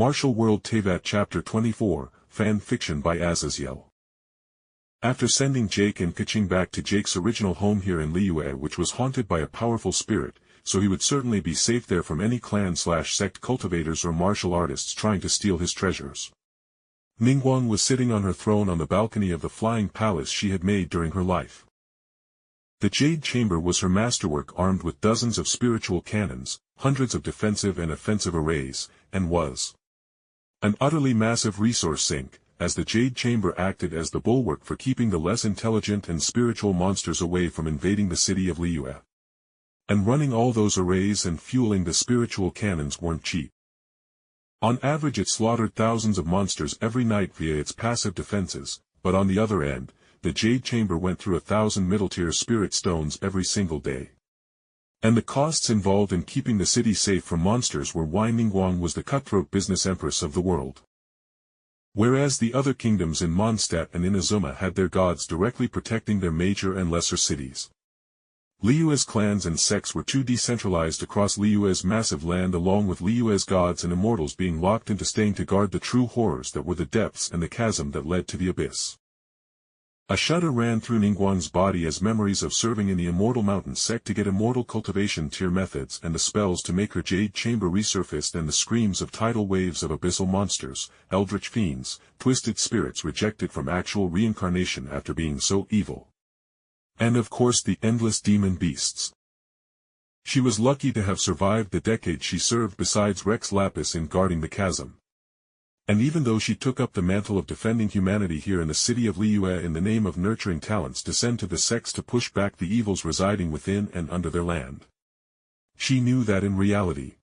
Martial World Teyvat Chapter 24, Fan Fiction by Azazyel. After sending Jake and Keqing back to Jake's original home here in Liyue, which was haunted by a powerful spirit, so he would certainly be safe there from any clan/sect cultivators or martial artists trying to steal his treasures. Ningguang was sitting on her throne on the balcony of the flying palace she had made during her life. The Jade Chamber was her masterwork, armed with dozens of spiritual cannons, hundreds of defensive and offensive arrays, and was an utterly massive resource sink, as the Jade Chamber acted as the bulwark for keeping the less intelligent and spiritual monsters away from invading the city of Liyue. And running all those arrays and fueling the spiritual cannons weren't cheap. On average it slaughtered thousands of monsters every night via its passive defenses, but on the other end, the Jade Chamber went through 1,000 middle-tier spirit stones every single day. And the costs involved in keeping the city safe from monsters were why Ningguang was the cutthroat business empress of the world. Whereas the other kingdoms in Mondstadt and in Azuma had their gods directly protecting their major and lesser cities. Liyue's clans and sects were too decentralized across Liyue's massive land, along with Liyue's gods and immortals being locked into staying to guard the true horrors that were the depths and the chasm that led to the abyss. A shudder ran through Ningguang's body as memories of serving in the Immortal Mountain sect to get immortal cultivation tier methods and the spells to make her Jade Chamber resurfaced, and the screams of tidal waves of abyssal monsters, eldritch fiends, twisted spirits rejected from actual reincarnation after being so evil. And of course the endless demon beasts. She was lucky to have survived the decade she served besides Rex Lapis in guarding the chasm. And even though she took up the mantle of defending humanity here in the city of Liyue in the name of nurturing talents to send to the sects to push back the evils residing within and under their land, she knew that in reality,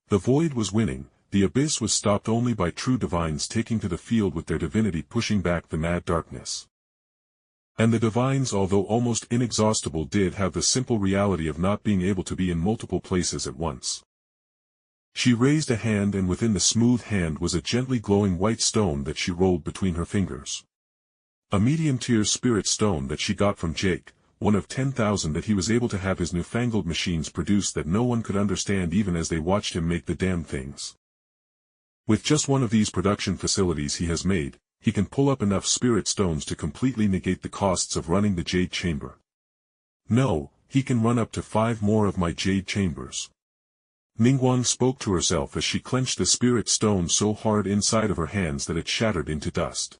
the void was winning, the abyss was stopped only by true divines taking to the field with their divinity pushing back the mad darkness. And the divines, although almost inexhaustible, did have the simple reality of not being able to be in multiple places at once. She raised a hand, and within the smooth hand was a gently glowing white stone that she rolled between her fingers. A medium-tier spirit stone that she got from Jake, one of 10,000 that he was able to have his newfangled machines produce that no one could understand even as they watched him make the damn things. With just one of these production facilities he has made, he can pull up enough spirit stones to completely negate the costs of running the Jade Chamber. No, he can run up to 5 more of my Jade Chambers. Ningguang spoke to herself as she clenched the spirit stone so hard inside of her hands that it shattered into dust.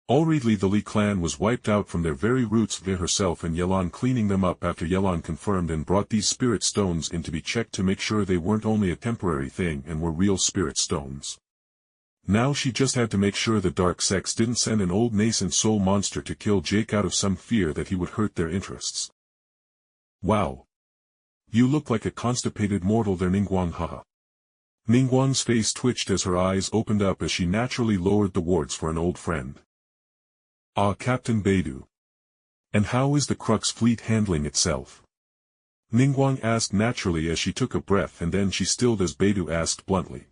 Already the Li clan was wiped out from their very roots via herself and Yelan cleaning them up after Yelan confirmed and brought these spirit stones in to be checked to make sure they weren't only a temporary thing and were real spirit stones. Now she just had to make sure the dark sects didn't send an old nascent soul monster to kill Jake out of some fear that he would hurt their interests. Wow. You look like a constipated mortal there, Ningguang, haha. Ningguang's face twitched as her eyes opened up as she naturally lowered the wards for an old friend. Ah, Captain Beidou. And how is the Crux fleet handling itself? Ningguang asked naturally as she took a breath, and then she stilled as Beidou asked bluntly.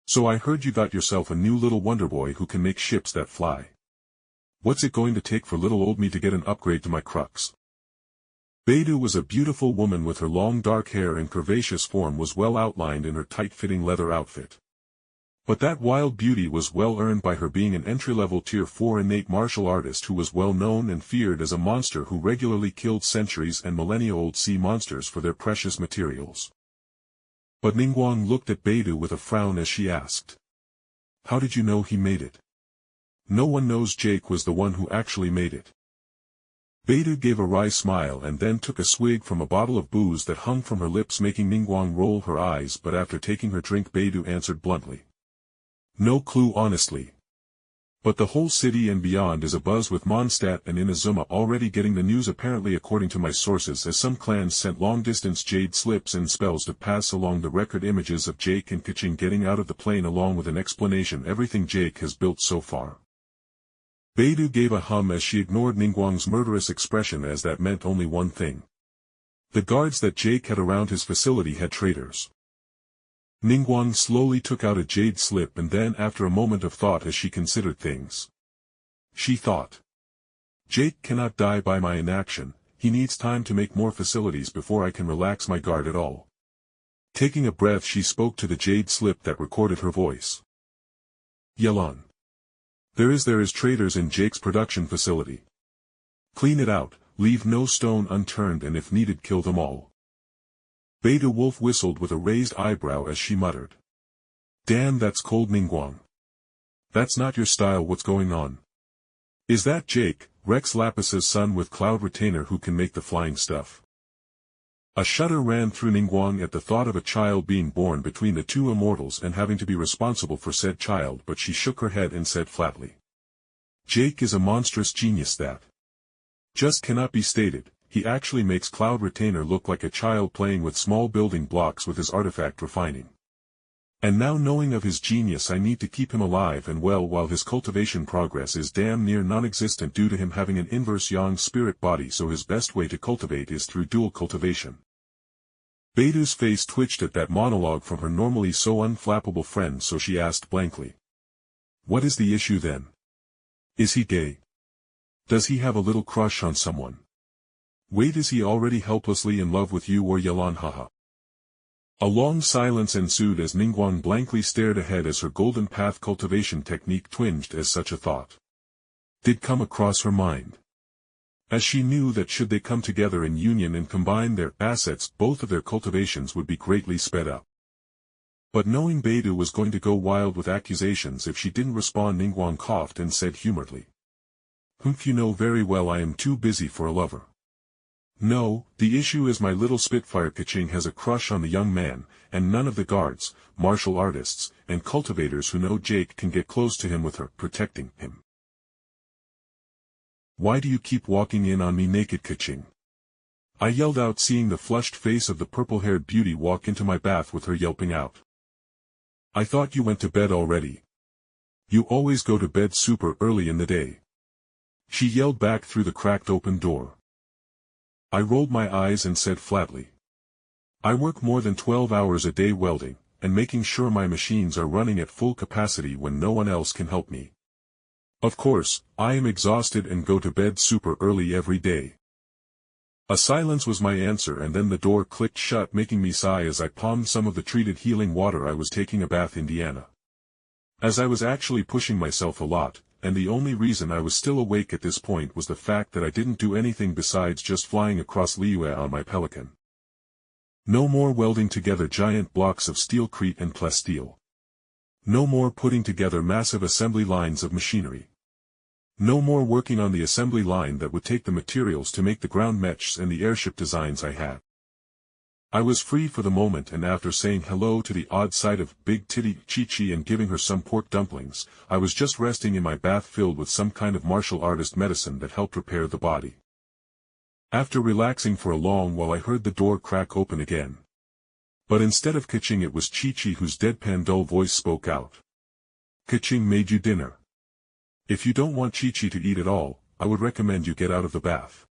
So I heard you got yourself a new little wonderboy who can make ships that fly. What's it going to take for little old me to get an upgrade to my Crux? Beidou was a beautiful woman with her long dark hair, and curvaceous form was well outlined in her tight-fitting leather outfit. But that wild beauty was well earned by her being an entry-level Tier 4 innate martial artist who was well known and feared as a monster who regularly killed centuries and millennia-old sea monsters for their precious materials. But Ningguang looked at Beidou with a frown as she asked, "How did you know he made it?" "No one knows. Jake was the one who actually made it." Beidou gave a wry smile and then took a swig from a bottle of booze that hung from her lips, making Ningguang roll her eyes, but after taking her drink Beidou answered bluntly, "No clue honestly. But the whole city and beyond is abuzz with Mondstadt and in Azuma already getting the news, apparently according to my sources, as some clans sent long-distance jade slips and spells to pass along the record images of Jake and Keqing getting out of the plane along with an explanation everything Jake has built so far." Beidou gave a hum as she ignored Ningguang's murderous expression, as that meant only one thing. The guards that Jake had around his facility had traitors. Ningguang slowly took out a jade slip, and then after a moment of thought as she considered things, she thought, Jake cannot die by my inaction, he needs time to make more facilities before I can relax my guard at all. Taking a breath, she spoke to the jade slip that recorded her voice. Yelan. There is traitors in Jake's production facility. Clean it out, leave no stone unturned, and if needed kill them all. Beta Wolf whistled with a raised eyebrow as she muttered. Damn, that's cold, Ningguang. That's not your style. What's going on? Is that Jake, Rex Lapis's son with Cloud Retainer, who can make the flying stuff? A shudder ran through Ningguang at the thought of a child being born between the two immortals and having to be responsible for said child, but she shook her head and said flatly. Jake is a monstrous genius that just cannot be stated. He actually makes Cloud Retainer look like a child playing with small building blocks with his artifact refining. And now, knowing of his genius, I need to keep him alive and well while his cultivation progress is damn near non-existent due to him having an inverse yang spirit body, so his best way to cultivate is through dual cultivation. Beta's face twitched at that monologue from her normally so unflappable friend, so she asked blankly. What is the issue then? Is he gay? Does he have a little crush on someone? Wait, is he already helplessly in love with you or Yelan? Haha. A long silence ensued as Ningguang blankly stared ahead as her golden path cultivation technique twinged as such a thought did come across her mind. As she knew that should they come together in union and combine their assets, both of their cultivations would be greatly sped up. But knowing Beta was going to go wild with accusations if she didn't respond, Ningguang coughed and said humorously. You know very well I am too busy for a lover. No, the issue is my little Spitfire Keqing has a crush on the young man, and none of the guards, martial artists, and cultivators who know Jake can get close to him with her protecting him. Why do you keep walking in on me naked, Keqing? I yelled out, seeing the flushed face of the purple-haired beauty walk into my bath with her yelping out. I thought you went to bed already. You always go to bed super early in the day. She yelled back through the cracked open door. I rolled my eyes and said flatly. I work more than 12 hours a day welding, and making sure my machines are running at full capacity when no one else can help me. Of course, I am exhausted and go to bed super early every day. A silence was my answer, and then the door clicked shut, making me sigh as I palmed some of the treated healing water I was taking a bath in. As I was actually pushing myself a lot, and the only reason I was still awake at this point was the fact that I didn't do anything besides just flying across Liyue on my pelican. No more welding together giant blocks of steelcrete and plasteel. No more putting together massive assembly lines of machinery. No more working on the assembly line that would take the materials to make the ground mechs and the airship designs I had. I was free for the moment, and after saying hello to the odd sight of Big Titty Chi-Chi and giving her some pork dumplings, I was just resting in my bath filled with some kind of martial artist medicine that helped repair the body. After relaxing for a long while, I heard the door crack open again. But instead of Keqing, it was Chi-Chi whose deadpan dull voice spoke out. Keqing made you dinner. If you don't want Chi-Chi to eat at all, I would recommend you get out of the bath.